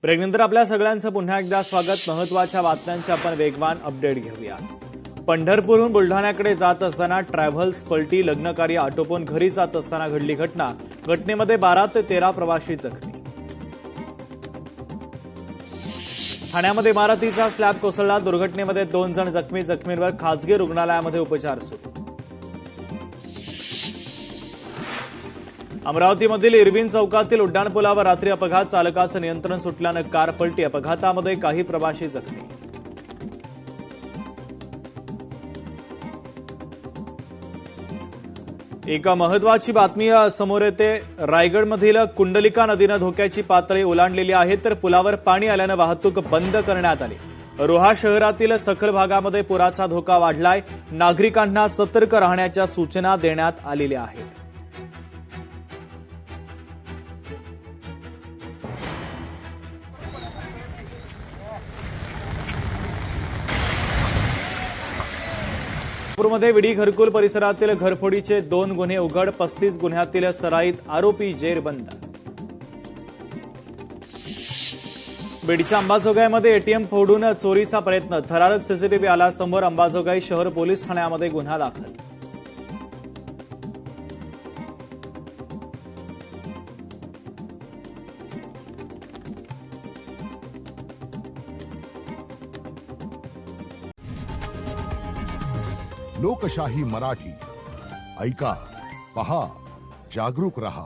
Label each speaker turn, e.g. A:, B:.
A: ब्रेकनंतर आपल्या सगळ्यांचं पुन्हा एकदा स्वागत। महत्त्वाच्या बातम्यांचे आपण वेगवान अपडेट घेऊया। पंढरपूरहून बुलढाण्याकडे जात असताना ट्रॅव्हल्स पलटी, लग्न कार्य आटोपून घरी जात असताना घडली घटना। घटनेमध्ये 12 ते 13 प्रवासी जखमी। ठाण्यामध्ये इमारतीचा स्लॅब कोसळला, दुर्घटनेमध्ये 2 जण जखमी। जखमींवर खासगी रुग्णालयामध्ये उपचार सुरू। अमरावतीमधील इरविन चौकातील उड्डाणपुलावर रात्री अपघात, चालकाचं नियंत्रण सुटल्यानं कार पलटी। अपघातामध्ये काही प्रवासी जखमी। एक महत्वाची बातमी समोर येते। रायगडमधील कुंडलिका नदीनं धोक्याची पातळी ओलांडलेली आहे, तर पुलावर पाणी आल्यानं वाहतूक बंद करण्यात आली। रोहा शहरातील सखल भागामध्ये पुराचा धोका वाढलाय। नागरिकांना सतर्क राहण्याच्या सूचना देण्यात आलेल्या आहेत। नागपूरमध्ये विडी घरकुल परिसरातील घरफोडीचे 2 गुन्हे उघड, 35 गुन्ह्यातील सराईत आरोपी जेरबंद। बीडच्या अंबाजोगाईमध्ये एटीएम फोडून चोरीचा प्रयत्न, थरारक सीसीटीव्ही आला समोर। अंबाजोगाई शहर पोलीस ठाण्यामध्ये गुन्हा दाखल।
B: लोकशाही मराठी ऐका, पहा, जागरूक रहा।